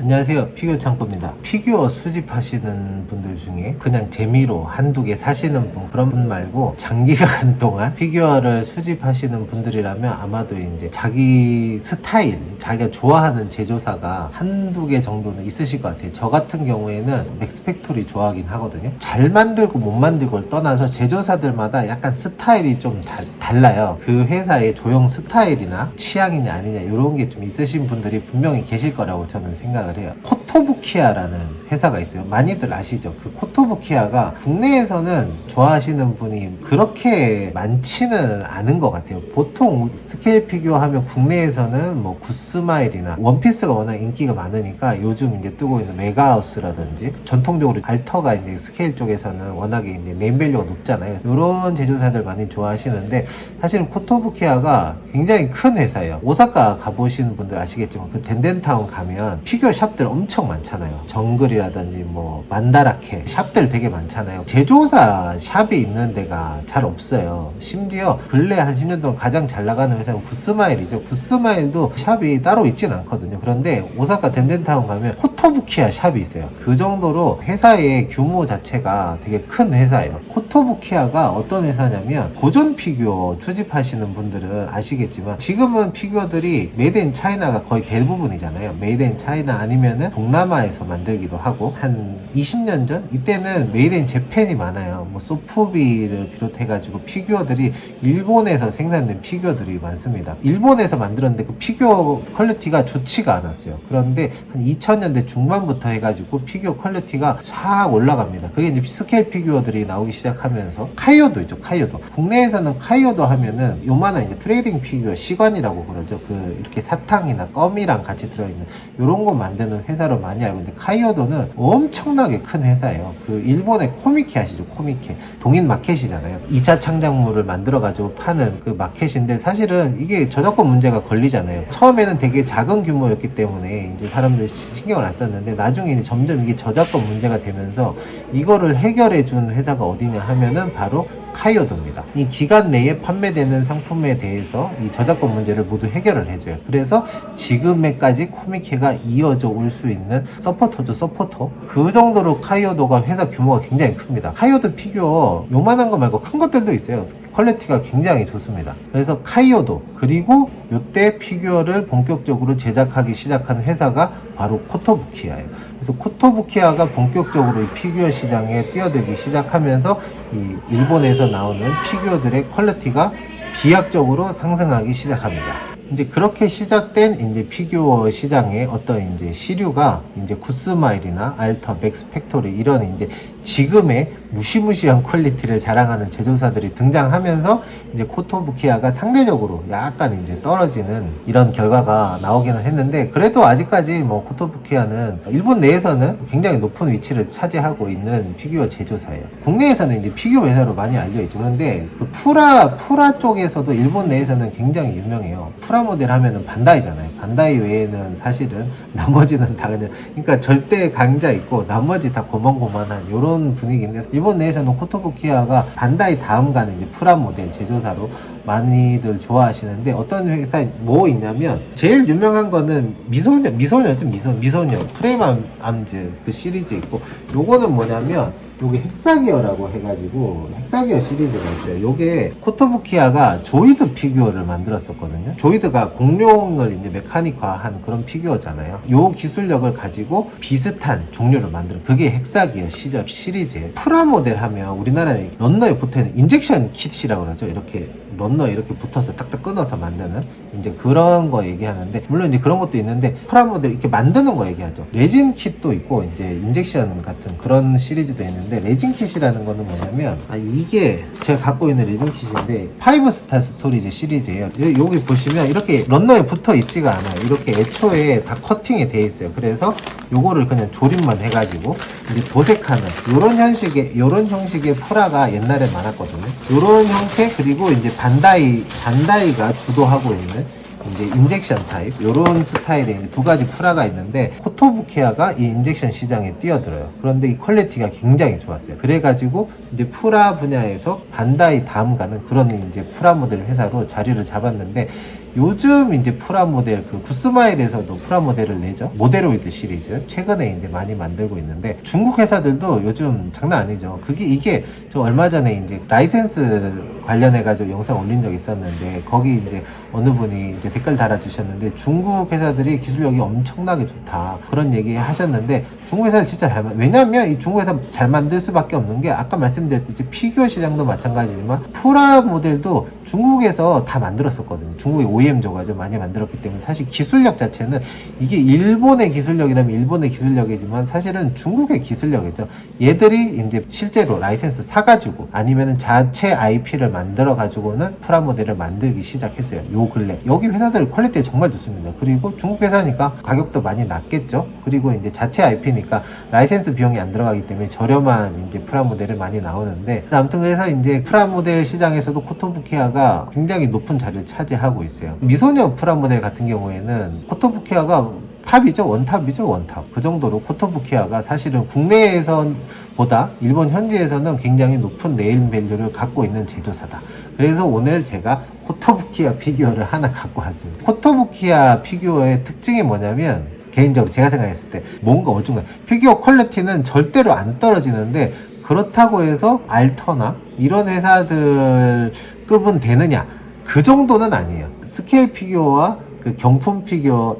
안녕하세요, 피규어 창고입니다. 피규어 수집하시는 분들 중에 그냥 재미로 한두 개 사시는 분, 그런 분 말고 장기간 동안 피규어를 수집하시는 분들이라면 아마도 이제 자기 스타일, 자기가 좋아하는 제조사가 한두 개 정도는 있으실 것 같아요. 저 같은 경우에는 맥스팩토리 좋아하긴 하거든요. 잘 만들고 못 만들고를 떠나서 제조사들마다 약간 스타일이 좀 달라요. 그 회사의 조형 스타일이나 취향이냐 아니냐 이런 게 좀 있으신 분들이 분명히 계실 거라고 저는 생각을 해요. 코토부키아라는 회사가 있어요. 많이들 아시죠? 그 코토부키아가 국내에서는 좋아하시는 분이 그렇게 많지는 않은 것 같아요. 보통 스케일 피규어 하면 국내에서는 뭐 굿스마일이나 원피스가 워낙 인기가 많으니까 요즘 이제 뜨고 있는 메가하우스라든지 전통적으로 알터가 이제 스케일 쪽에서는 워낙에 이제 네임밸류가 높잖아요. 이런 제조사들 많이 좋아하시는데 사실은 코토부키아가 굉장히 큰 회사예요. 오사카 가보시는 분들 아시겠지만 그 덴덴타운 가면 피규어 샵들 엄청 많잖아요. 정글이라든지 뭐 만다라케 샵들 되게 많잖아요. 제조사 샵이 있는 데가 잘 없어요. 심지어 근래 한 10년 동안 가장 잘 나가는 회사는 굿스마일이죠. 굿스마일도 샵이 따로 있진 않거든요. 그런데 오사카 덴덴타운 가면 코토부키아 샵이 있어요. 그 정도로 회사의 규모 자체가 되게 큰 회사예요. 코토부키아가 어떤 회사냐면 고전 피규어 수집하시는 분들은 아시겠지만 지금은 피규어들이 메이드 인 차이나가 거의 대부분이잖아요. 메이드 인 차이나 아니면은 동남아에서 만들기도 하고 한 20년 전 이때는 메이드 인 재팬이 많아요. 뭐 소프비를 비롯해가지고 피규어들이 일본에서 생산된 피규어들이 많습니다. 일본에서 만들었는데 그 피규어 퀄리티가 좋지가 않았어요. 그런데 한 2000년대 중반부터 해가지고 피규어 퀄리티가 싹 올라갑니다. 그게 이제 스케일 피규어들이 나오기 시작하면서 카이오도 있죠. 카이오도 국내에서는 카이오도 하면은 요만한 이제 트레이딩 피규어 시관이라고 그러죠. 그 이렇게 사탕이나 껌이랑 같이 들어있는 요런 거 만드는 회사로 많이 알고 있는데 카이오도는 엄청나게 큰 회사예요. 그 일본의 코미케 아시죠? 코미케 동인 마켓이잖아요. 2차 창작물을 만들어 가지고 파는 그 마켓인데 사실은 이게 저작권 문제가 걸리잖아요. 처음에는 되게 작은 규모였기 때문에 이제 사람들이 신경을 안 썼는데 나중에 이제 점점 이게 저작권 문제가 되면서 이거를 해결해 준 회사가 어디냐 하면은 바로 카이오도입니다. 이 기간 내에 판매되는 상품에 대해서 이 저작권 문제를 모두 해결을 해줘요. 그래서 지금에까지 코미케가 이어져 올 수 있는 서포터죠. 서포터. 그 정도로 카이오도가 회사 규모가 굉장히 큽니다. 카이오도 피규어 요만한 거 말고 큰 것들도 있어요. 퀄리티가 굉장히 좋습니다. 그래서 카이오도 그리고 요때 피규어를 본격적으로 제작하기 시작한 회사가 바로 코토부키아예요. 그래서 코토부키아가 본격적으로 이 피규어 시장에 뛰어들기 시작하면서 이 일본에서 나오는 피규어들의 퀄리티가 비약적으로 상승하기 시작합니다. 이제 그렇게 시작된 이제 피규어 시장의 어떤 이제 시류가 이제 굿스마일이나 알터, 맥스팩토리 이런 이제 지금의 무시무시한 퀄리티를 자랑하는 제조사들이 등장하면서 이제 코토부키아가 상대적으로 약간 이제 떨어지는 이런 결과가 나오기는 했는데 그래도 아직까지 뭐 코토부키아는 일본 내에서는 굉장히 높은 위치를 차지하고 있는 피규어 제조사예요. 국내에서는 이제 피규어 회사로 많이 알려있죠. 그런데 그 푸라 쪽에서도 일본 내에서는 굉장히 유명해요. 푸라 모델 하면은 반다이잖아요. 반다이 외에는 사실은 나머지는 다 그냥 그러니까 절대 강자 있고 나머지 다 고만고만한 이런 분위기인데 일본 내에서는 코토부키아가 반다이 다음 가는 이제 푸라 모델 제조사로 많이들 좋아하시는데 어떤 회사 뭐 있냐면 제일 유명한 거는 미소녀 프레임 암즈 그 시리즈 있고 요거는 뭐냐면 요게 헥사기어라고 해가지고 헥사기어 시리즈가 있어요. 요게 코토부키아가 조이드 피규어를 만들었었거든요. 조이드가 공룡을 이제 메카닉화한 그런 피규어잖아요. 요 기술력을 가지고 비슷한 종류를 만드는 그게 헥사기어 시절 시리즈예요. 프라모델 하면 우리나라에 런너에 붙어있는 인젝션 킷이라고 그러죠. 이렇게 런너에 이렇게 붙어서 딱딱 끊어서 만드는 이제 그런 거 얘기하는데 물론 이제 그런 것도 있는데 프라모델 이렇게 만드는 거 얘기하죠. 레진 킷도 있고 이제 인젝션 같은 그런 시리즈도 있는데 레진 킷이라는 거는 뭐냐면 이게 제가 갖고 있는 레진 킷인데 5스타 스토리지 시리즈예요. 여기 보시면 이렇게 런너에 붙어 있지가 않아요. 이렇게 애초에 다 커팅이 돼 있어요. 그래서 요거를 그냥 조립만 해가지고 이제 도색하는 요런 형식의 프라가 옛날에 많았거든요. 요런 형태 그리고 이제 반다이가 주도하고 있는 이제 인젝션 타입 요런 스타일의 두 가지 프라가 있는데 코토부키아가 이 인젝션 시장에 뛰어들어요. 그런데 이 퀄리티가 굉장히 좋았어요. 그래가지고 이제 프라 분야에서 반다이 다음 가는 그런 이제 프라모델 회사로 자리를 잡았는데 요즘 이제 프라모델 그 구스마일에서도 프라모델을 내죠. 모데로이드 시리즈 최근에 이제 많이 만들고 있는데 중국 회사들도 요즘 장난 아니죠. 이게 저 얼마 전에 이제 라이센스 관련해 가지고 영상 올린 적 있었는데 거기 이제 어느 분이 이제 댓글 달아주셨는데 중국 회사들이 기술력이 엄청나게 좋다 그런 얘기 하셨는데 중국 회사를 진짜 왜냐면 이 중국 회사 잘 만들 수밖에 없는 게 아까 말씀드렸듯이 피규어 시장도 마찬가지지만 프라모델도 중국에서 다 만들었었거든요. 중국의 OEM조가 좀 많이 만들었기 때문에 사실 기술력 자체는 이게 일본의 기술력이라면 일본의 기술력이지만 사실은 중국의 기술력이죠. 얘들이 이제 실제로 라이센스 사가지고 아니면은 자체 IP를 만들어 가지고는 프라모델을 만들기 시작했어요. 요 근래 여기 회사들 퀄리티 정말 좋습니다. 그리고 중국 회사니까 가격도 많이 낮겠죠. 그리고 이제 자체 IP니까 라이센스 비용이 안 들어가기 때문에 저렴한 이제 프라모델을 많이 나오는데 아무튼 그래서 이제 프라모델 시장에서도 코토부키아가 굉장히 높은 자리를 차지하고 있어요. 미소녀 프라모델 같은 경우에는 코토부키아가 탑이죠. 원탑이죠. 원탑. 그 정도로 코토부키아가 사실은 국내에서보다 일본 현지에서는 굉장히 높은 네임밸류를 갖고 있는 제조사다. 그래서 오늘 제가 코토부키아 피규어를 하나 갖고 왔습니다. 코토부키아 피규어의 특징이 뭐냐면 개인적으로 제가 생각했을 때 뭔가 어중간 피규어 퀄리티는 절대로 안 떨어지는데 그렇다고 해서 알터나 이런 회사들 급은 되느냐 그 정도는 아니에요. 스케일 피규어와 그 경품 피규어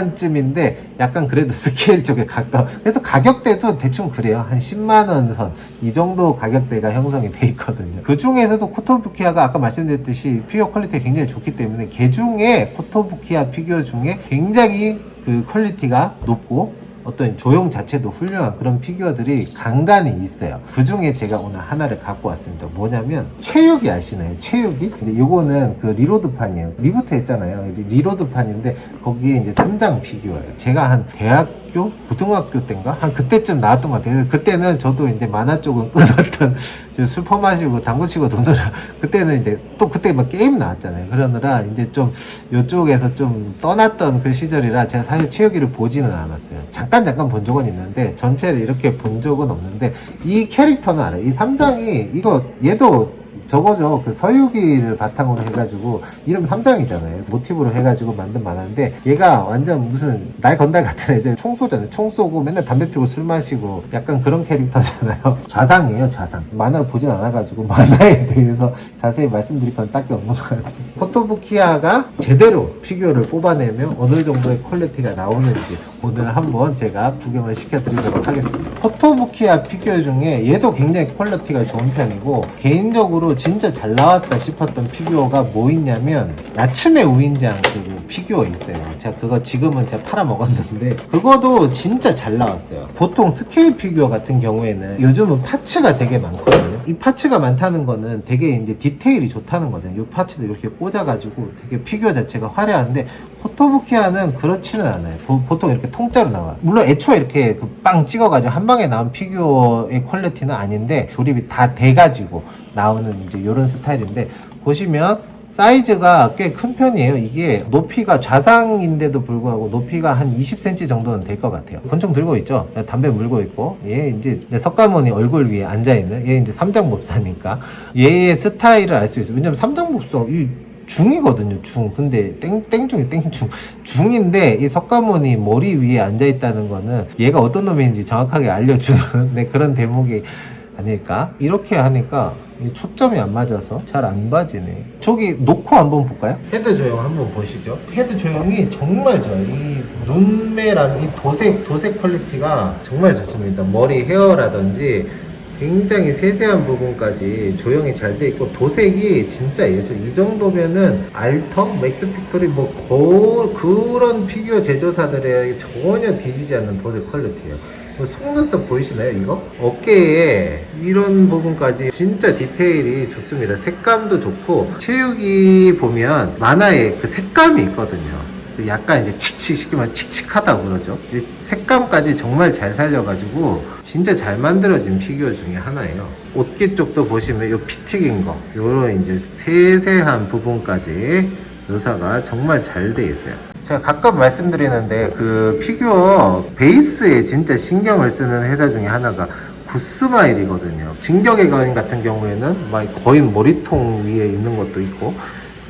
중간쯤인데 약간 그래도 스케일 쪽에 가까워. 그래서 가격대도 대충 그래요. 한 10만원 선 이 정도 가격대가 형성이 돼 있거든요. 그 중에서도 코토부키아가 아까 말씀드렸듯이 피규어 퀄리티가 굉장히 좋기 때문에 그 중에 코토부키아 피규어 중에 굉장히 그 퀄리티가 높고 어떤 조형 자체도 훌륭한 그런 피규어들이 간간히 있어요. 그 중에 제가 오늘 하나를 갖고 왔습니다. 뭐냐면 최육이 아시나요? 최육이? 근데 요거는 그 리로드판이에요. 리부트 했잖아요. 리로드판인데 거기에 이제 3장 피규어예요. 제가 한 대학교, 고등학교 때인가? 한 그때쯤 나왔던 것 같아요. 그때는 저도 이제 만화 쪽은 끊었던 술 퍼마시고 당구 치고 노느라 그때는 이제 또 그때 막 게임 나왔잖아요. 그러느라 이제 좀 요쪽에서 좀 떠났던 그 시절이라 제가 사실 최욱이를 보지는 않았어요. 잠깐 본 적은 있는데 전체를 이렇게 본 적은 없는데 이 캐릭터는 알아요. 이 3장이 얘도 저거죠. 그 서유기를 바탕으로 해가지고 이름 3장이잖아요. 모티브로 해가지고 만든 만화인데 얘가 완전 무슨 날 건달 같은 애죠. 총 쏘잖아요. 총 쏘고 맨날 담배 피고 술 마시고 약간 그런 캐릭터잖아요. 좌상이에요. 좌상. 만화를 보진 않아가지고 만화에 대해서 자세히 말씀드릴 건 딱히 없는 것 같아요. 코토부키아가 제대로 피규어를 뽑아내면 어느 정도의 퀄리티가 나오는지 오늘 한번 제가 구경을 시켜드리도록 하겠습니다. 코토부키아 피규어 중에 얘도 굉장히 퀄리티가 좋은 편이고 개인적으로 진짜 잘 나왔다 싶었던 피규어가 뭐 있냐면 나츠메 우인장 그 피규어 있어요. 제가 그거 지금은 제가 팔아먹었는데 그거도 진짜 잘 나왔어요. 보통 스케일 피규어 같은 경우에는 요즘은 파츠가 되게 많거든요. 이 파츠가 많다는 거는 되게 이제 디테일이 좋다는 거잖아요. 이 파츠도 이렇게 꽂아가지고 되게 피규어 자체가 화려한데 코토부키아는 그렇지는 않아요. 보통 이렇게 통짜로 나와요. 물론 애초에 이렇게 그 빵 찍어가지고 한 방에 나온 피규어의 퀄리티는 아닌데 조립이 다 돼가지고 나오는 이제 이런 스타일인데 보시면 사이즈가 꽤 큰 편이에요. 이게 높이가 좌상인데도 불구하고 높이가 한 20cm 정도는 될 것 같아요. 권총 들고 있죠. 담배 물고 있고 얘 이제 석가모니 얼굴 위에 앉아있는 얘 이제 삼장법사니까 얘의 스타일을 알 수 있어요. 왜냐면 삼장법사 이 중이거든요. 중. 근데 땡중이 땡중. 중인데 이 석가모니 머리 위에 앉아있다는 거는 얘가 어떤 놈인지 정확하게 알려주는 네, 그런 대목이 아닐까? 이렇게 하니까 초점이 안 맞아서 잘 안 봐지네. 저기 놓고 한번 볼까요? 헤드 조형 한번 보시죠. 헤드 조형이 정말 좋아요. 이 눈매랑 이 도색 퀄리티가 정말 좋습니다. 머리 헤어라든지 굉장히 세세한 부분까지 조형이 잘 돼 있고 도색이 진짜 예술. 이 정도면은 알터, 맥스 픽토리 그런 피규어 제조사들의 전혀 뒤지지 않는 도색 퀄리티예요. 속눈썹 보이시나요 이거? 어깨에 이런 부분까지 진짜 디테일이 좋습니다. 색감도 좋고 체육이 보면 만화에 그 색감이 있거든요. 약간 이제 칙칙시키면 칙칙하다고 그러죠. 색감까지 정말 잘 살려가지고 진짜 잘 만들어진 피규어 중에 하나예요. 옷깃 쪽도 보시면 요 피 튀긴 거 요런 이제 세세한 부분까지 묘사가 정말 잘 돼 있어요. 제가 가끔 말씀드리는데 그 피규어 베이스에 진짜 신경을 쓰는 회사 중에 하나가 구스마일이거든요. 진격의 거인 같은 경우에는 막 거인 머리통 위에 있는 것도 있고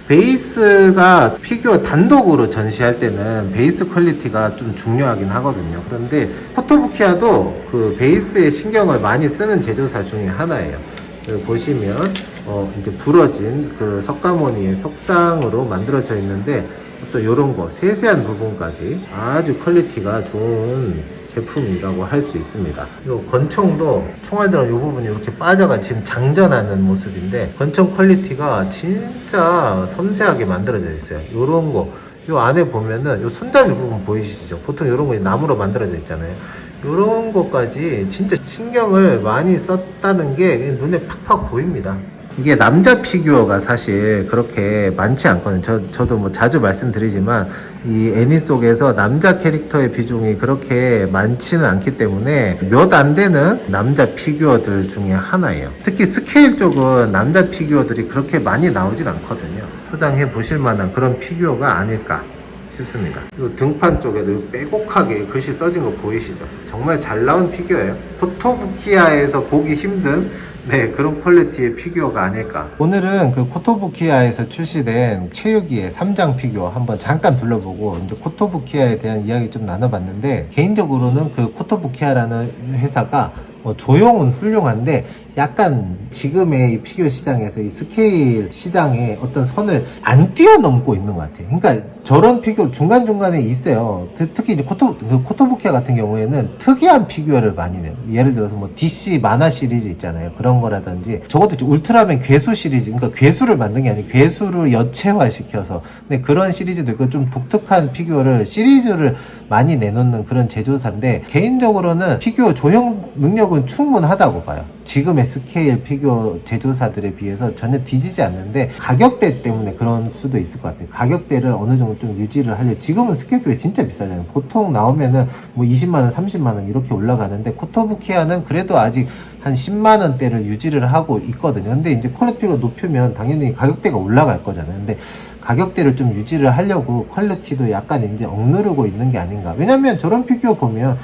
베이스가 피규어 단독으로 전시할 때는 베이스 퀄리티가 좀 중요하긴 하거든요. 그런데 포토부키아도 그 베이스에 신경을 많이 쓰는 제조사 중에 하나예요. 여기 보시면 이제 부러진 그 석가모니의 석상으로 만들어져 있는데 또 이런 거 세세한 부분까지 아주 퀄리티가 좋은 제품이라고 할 수 있습니다. 이 권총도 총알 들어간 이 부분이 이렇게 빠져가 지금 장전하는 모습인데 권총 퀄리티가 진짜 섬세하게 만들어져 있어요. 이런 거 이 안에 보면은 이 손잡이 부분 보이시죠? 보통 이런 거 나무로 만들어져 있잖아요. 이런 것까지 진짜 신경을 많이 썼다는 게 눈에 팍팍 보입니다. 이게 남자 피규어가 사실 그렇게 많지 않거든요. 저도 뭐 자주 말씀드리지만 이 애니 속에서 남자 캐릭터의 비중이 그렇게 많지는 않기 때문에 몇 안 되는 남자 피규어들 중에 하나예요. 특히 스케일 쪽은 남자 피규어들이 그렇게 많이 나오진 않거든요. 소장해 보실 만한 그런 피규어가 아닐까 싶습니다. 이 등판 쪽에도 빼곡하게 글씨 써진 거 보이시죠? 정말 잘 나온 피규어예요. 코토부키아에서 보기 힘든 그런 퀄리티의 피규어가 아닐까. 오늘은 그 코토부키아에서 출시된 체육이의 3장 피규어 한번 잠깐 둘러보고 이제 코토부키아에 대한 이야기 좀 나눠봤는데, 개인적으로는 그 코토부키아라는 회사가 조형은 훌륭한데 약간 지금의 이 피규어 시장에서 이 스케일 시장의 어떤 선을 안 뛰어넘고 있는 것 같아요. 그러니까 저런 피규어 중간중간에 있어요. 특히 이제 코토부키아 같은 경우에는 특이한 피규어를 많이 내요. 예를 들어서 뭐 DC 만화 시리즈 있잖아요. 그런 거라든지 적어도 이제 울트라맨 괴수 시리즈, 그러니까 괴수를 만든 게 아니고 괴수를 여체화 시켜서 그런 시리즈도 있고 좀 독특한 피규어를 시리즈를 많이 내놓는 그런 제조사인데, 개인적으로는 피규어 조형 능력은 충분하다고 봐요. 지금의 스케일 피규어 제조사들에 비해서 전혀 뒤지지 않는데 가격대 때문에 그런 수도 있을 것 같아요. 가격대를 어느 정도 좀 유지를 하려고. 지금은 스케일 피규어 진짜 비싸잖아요. 보통 나오면은 뭐 20만원, 30만원 이렇게 올라가는데 코토부키아는 그래도 아직 한 10만원대를 유지를 하고 있거든요. 근데 이제 퀄리티가 높으면 당연히 가격대가 올라갈 거잖아요. 근데 가격대를 좀 유지를 하려고 퀄리티도 약간 이제 억누르고 있는 게 아닌가. 왜냐면 저런 피규어 보면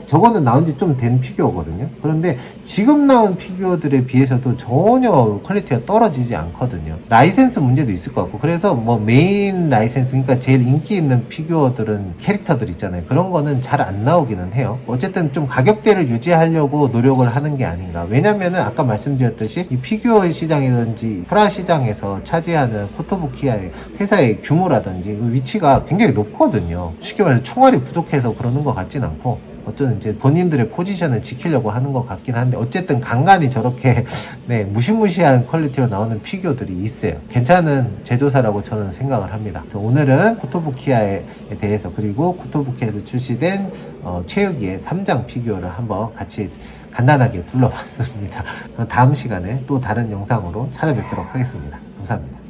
저거는 나온 지 좀 된 피규어거든요. 그런데 지금 나온 피규어들에 비해서도 전혀 퀄리티가 떨어지지 않거든요. 라이센스 문제도 있을 것 같고, 그래서 뭐 메인 라이센스, 그러니까 제일 인기 있는 피규어들은 캐릭터들 있잖아요. 그런 거는 잘 안 나오기는 해요. 어쨌든 좀 가격대를 유지하려고 노력을 하는 게 아닌가. 왜냐면은 아까 말씀드렸듯이 이 피규어 시장이든지 프라 시장에서 차지하는 코토부키아의 회사의 규모라든지 위치가 굉장히 높거든요. 쉽게 말해서 총알이 부족해서 그러는 것 같진 않고, 어쩌면 이제 본인들의 포지션을 지키려고 하는 것 같긴 한데, 어쨌든 간간히 저렇게 무시무시한 퀄리티로 나오는 피규어들이 있어요. 괜찮은 제조사라고 저는 생각을 합니다. 오늘은 코토부키아에 대해서, 그리고 코토부키아에서 출시된 체육이의 3장 피규어를 한번 같이 간단하게 둘러봤습니다. 다음 시간에 또 다른 영상으로 찾아뵙도록 하겠습니다. 감사합니다.